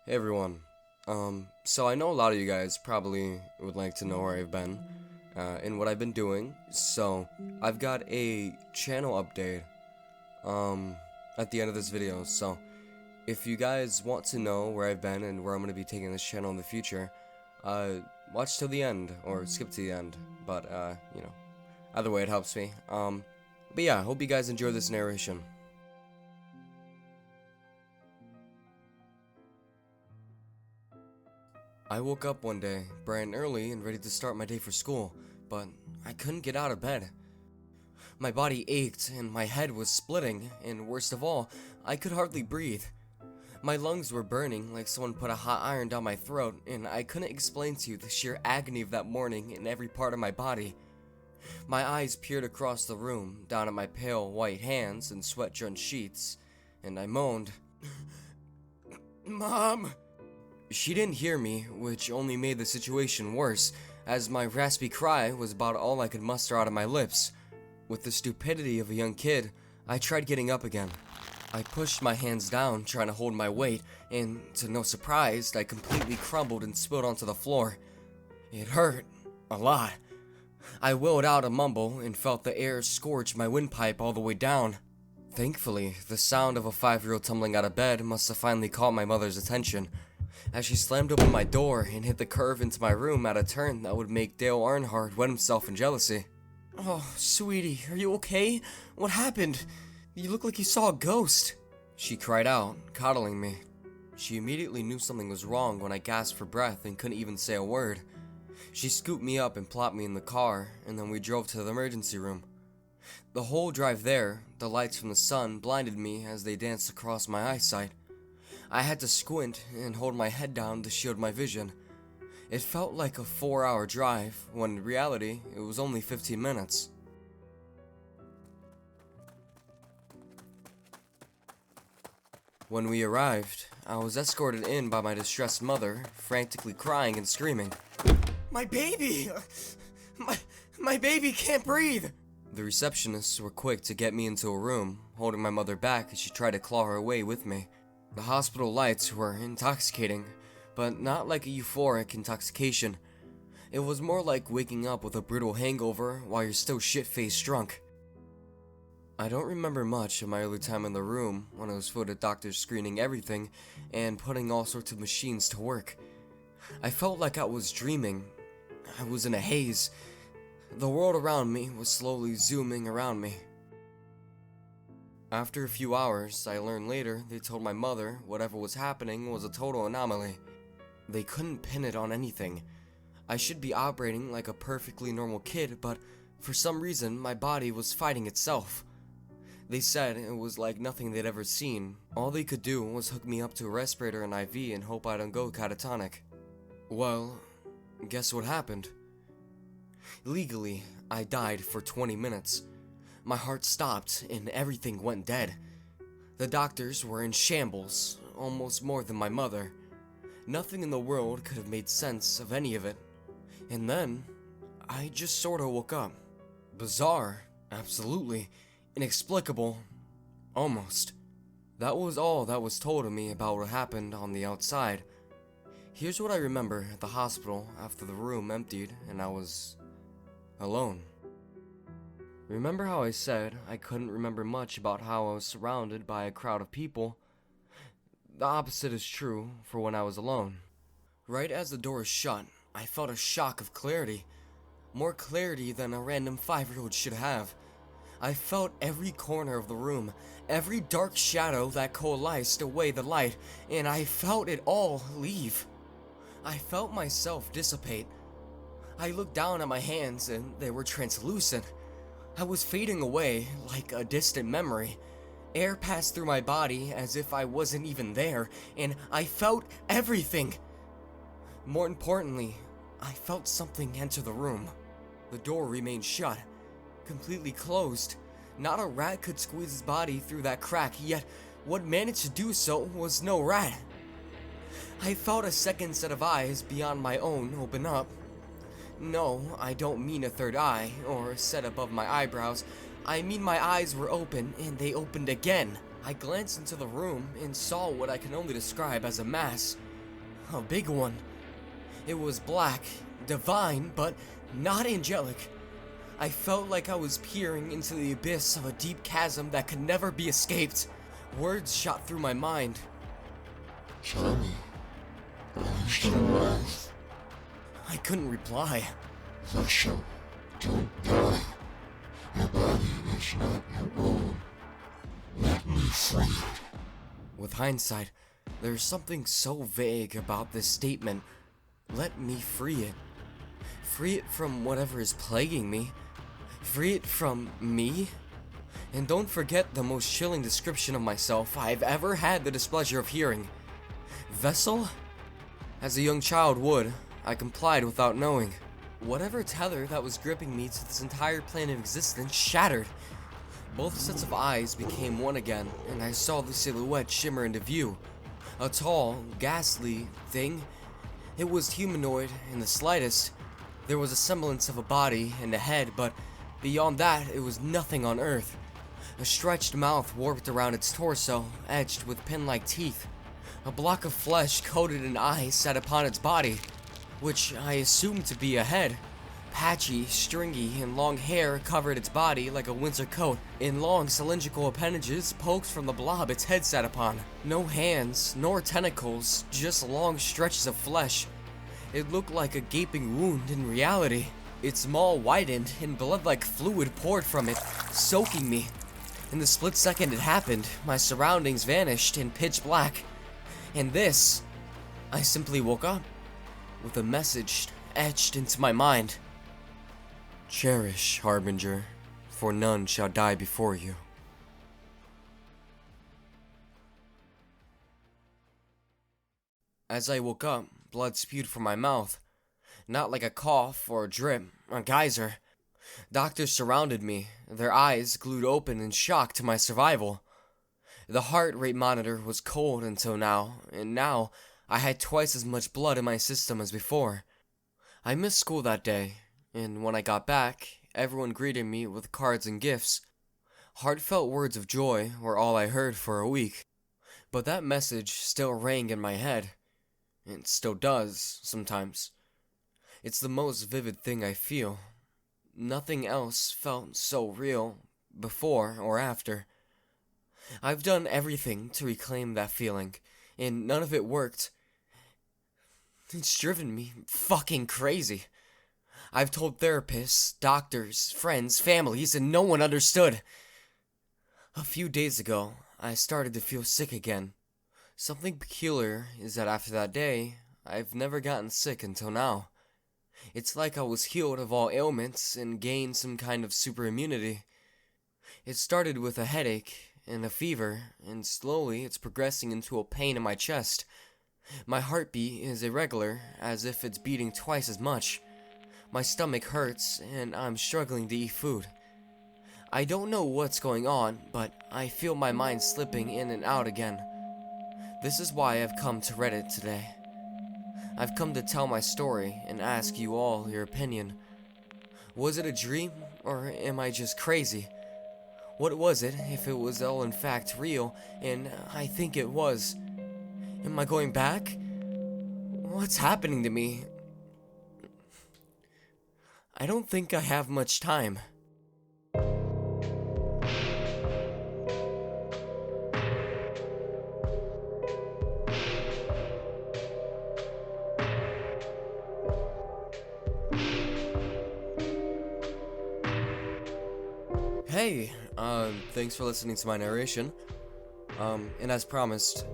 Hey everyone. So I know a lot of you guys probably would like to know where I've been, and what I've been doing. So I've got a channel update, at the end of this video. So if you guys want to know where I've been and where I'm going to be taking this channel in the future, watch till the end or skip to the end. But, either way it helps me. But yeah, hope you guys enjoy this narration. I woke up one day, bright and early and ready to start my day for school, but I couldn't get out of bed. My body ached and my head was splitting, and worst of all, I could hardly breathe. My lungs were burning like someone put a hot iron down my throat, and I couldn't explain to you the sheer agony of that morning in every part of my body. My eyes peered across the room, down at my pale white hands and sweat-drenched sheets, and I moaned, "Mom!" She didn't hear me, which only made the situation worse, as my raspy cry was about all I could muster out of my lips. With the stupidity of a young kid, I tried getting up again. I pushed my hands down, trying to hold my weight, and to no surprise, I completely crumbled and spilled onto the floor. It hurt. A lot. I willed out a mumble and felt the air scorch my windpipe all the way down. Thankfully, the sound of a 5-year-old tumbling out of bed must have finally caught my mother's attention, as she slammed open my door and hit the curve into my room at a turn that would make Dale Earnhardt wet himself in jealousy. "Oh, sweetie, are you okay? What happened? You look like you saw a ghost," she cried out, coddling me. She immediately knew something was wrong when I gasped for breath and couldn't even say a word. She scooped me up and plopped me in the car, and then we drove to the emergency room. The whole drive there, the lights from the sun blinded me as they danced across my eyesight. I had to squint and hold my head down to shield my vision. It felt like a 4-hour drive, when in reality, it was only 15 minutes. When we arrived, I was escorted in by my distressed mother, frantically crying and screaming, "My baby! My baby can't breathe!" The receptionists were quick to get me into a room, holding my mother back as she tried to claw her way with me. The hospital lights were intoxicating, but not like a euphoric intoxication. It was more like waking up with a brutal hangover while you're still shit-faced drunk. I don't remember much of my early time in the room when I was filled with doctors screening everything and putting all sorts of machines to work. I felt like I was dreaming. I was in a haze. The world around me was slowly zooming around me. After a few hours, I learned later they told my mother whatever was happening was a total anomaly. They couldn't pin it on anything. I should be operating like a perfectly normal kid, but for some reason my body was fighting itself. They said it was like nothing they'd ever seen. All they could do was hook me up to a respirator and IV and hope I don't go catatonic. Well, guess what happened? Legally, I died for 20 minutes. My heart stopped and everything went dead. The doctors were in shambles, almost more than my mother. Nothing in the world could have made sense of any of it. And then, I just sorta woke up. Bizarre, absolutely. Inexplicable, almost. That was all that was told to me about what happened on the outside. Here's what I remember at the hospital after the room emptied and I was alone. Remember how I said I couldn't remember much about how I was surrounded by a crowd of people? The opposite is true for when I was alone. Right as the door shut, I felt a shock of clarity. More clarity than a random 5-year-old should have. I felt every corner of the room, every dark shadow that coalesced away the light, and I felt it all leave. I felt myself dissipate. I looked down at my hands and they were translucent. I was fading away like a distant memory. Air passed through my body as if I wasn't even there, and I felt everything. More importantly, I felt something enter the room. The door remained shut, completely closed. Not a rat could squeeze his body through that crack, yet what managed to do so was no rat. I felt a second set of eyes beyond my own open up. No, I don't mean a third eye, or a set above my eyebrows. I mean my eyes were open, and they opened again. I glanced into the room and saw what I can only describe as a mass. A big one. It was black, divine, but not angelic. I felt like I was peering into the abyss of a deep chasm that could never be escaped. Words shot through my mind. Charlie, are you still alive? I couldn't reply. Vessel, don't die. Your body is not your own. Let me free it. With hindsight, there's something so vague about this statement. Let me free it. Free it from whatever is plaguing me. Free it from me. And don't forget the most chilling description of myself I've ever had the displeasure of hearing. Vessel? As a young child would, I complied without knowing. Whatever tether that was gripping me to this entire plane of existence shattered. Both sets of eyes became one again, and I saw the silhouette shimmer into view. A tall, ghastly thing. It was humanoid in the slightest. There was a semblance of a body and a head, but beyond that, it was nothing on Earth. A stretched mouth warped around its torso, edged with pin-like teeth. A block of flesh coated in ice sat upon its body, which I assumed to be a head. Patchy, stringy, and long hair covered its body like a winter coat, and long cylindrical appendages poked from the blob its head sat upon. No hands, nor tentacles, just long stretches of flesh. It looked like a gaping wound in reality. Its maw widened, and blood-like fluid poured from it, soaking me. In the split second it happened, my surroundings vanished in pitch black. And this, I simply woke up, with a message etched into my mind. Cherish, Harbinger, for none shall die before you. As I woke up, blood spewed from my mouth. Not like a cough or a drip, a geyser. Doctors surrounded me, their eyes glued open in shock to my survival. The heart rate monitor was cold until now, and now I had twice as much blood in my system as before. I missed school that day, and when I got back, everyone greeted me with cards and gifts. Heartfelt words of joy were all I heard for a week. But that message still rang in my head. It still does, sometimes. It's the most vivid thing I feel. Nothing else felt so real, before or after. I've done everything to reclaim that feeling, and none of it worked. It's driven me fucking crazy. I've told therapists, doctors, friends, families, and no one understood. A few days ago, I started to feel sick again. Something peculiar is that after that day, I've never gotten sick until now. It's like I was healed of all ailments and gained some kind of super immunity. It started with a headache and a fever, and slowly it's progressing into a pain in my chest. My heartbeat is irregular, as if it's beating twice as much. My stomach hurts, and I'm struggling to eat food. I don't know what's going on, but I feel my mind slipping in and out again. This is why I've come to Reddit today. I've come to tell my story and ask you all your opinion. Was it a dream, or am I just crazy? What was it, if it was all in fact real, and I think it was? Am I going back? What's happening to me? I don't think I have much time. Hey, thanks for listening to my narration. And as promised,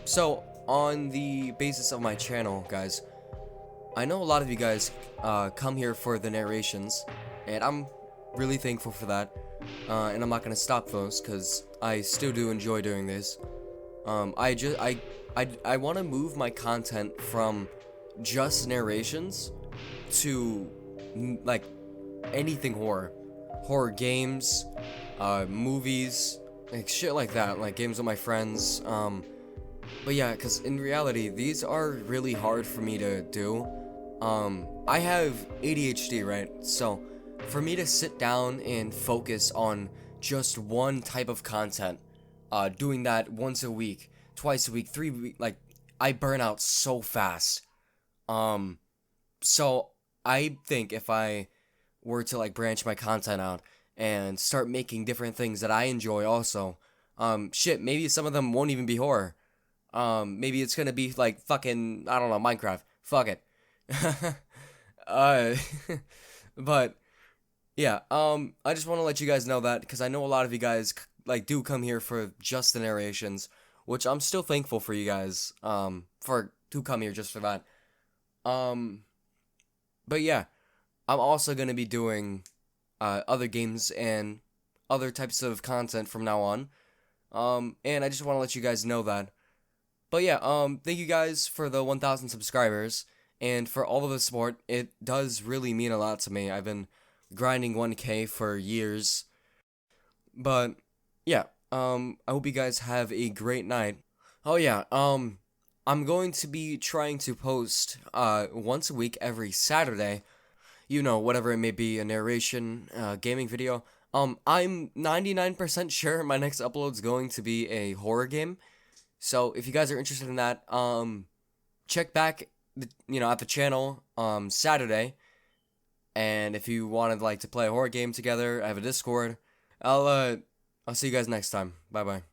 so on the basis of my channel, guys, I know a lot of you guys, come here for the narrations, and I'm really thankful for that, and I'm not gonna stop those, cause I still do enjoy doing this. I want to move my content from just narrations to, like, anything horror games, movies, like shit like that, like games with my friends. But yeah, because in reality, these are really hard for me to do. I have ADHD, right? So for me to sit down and focus on just one type of content, doing that once a week, twice a week, 3 weeks, like I burn out so fast. So I think if I were to like branch my content out and start making different things that I enjoy also, shit, maybe some of them won't even be horror. Maybe it's gonna be like fucking, I don't know, Minecraft. Fuck it. uh, but yeah, I just want to let you guys know that because I know a lot of you guys like do come here for just the narrations, which I'm still thankful for you guys, for to come here just for that. Um, but yeah, I'm also gonna be doing other games and other types of content from now on. And I just want to let you guys know that. But yeah, thank you guys for the 1,000 subscribers and for all of the support. It does really mean a lot to me. I've been grinding 1K for years. But yeah, I hope you guys have a great night. Oh yeah, I'm going to be trying to post once a week every Saturday. You know, whatever it may be, a narration, gaming video. I'm 99% sure my next upload's going to be a horror game. So if you guys are interested in that, check back, at the channel Saturday. And if you wanted like to play a horror game together, I have a Discord. I'll see you guys next time. Bye bye.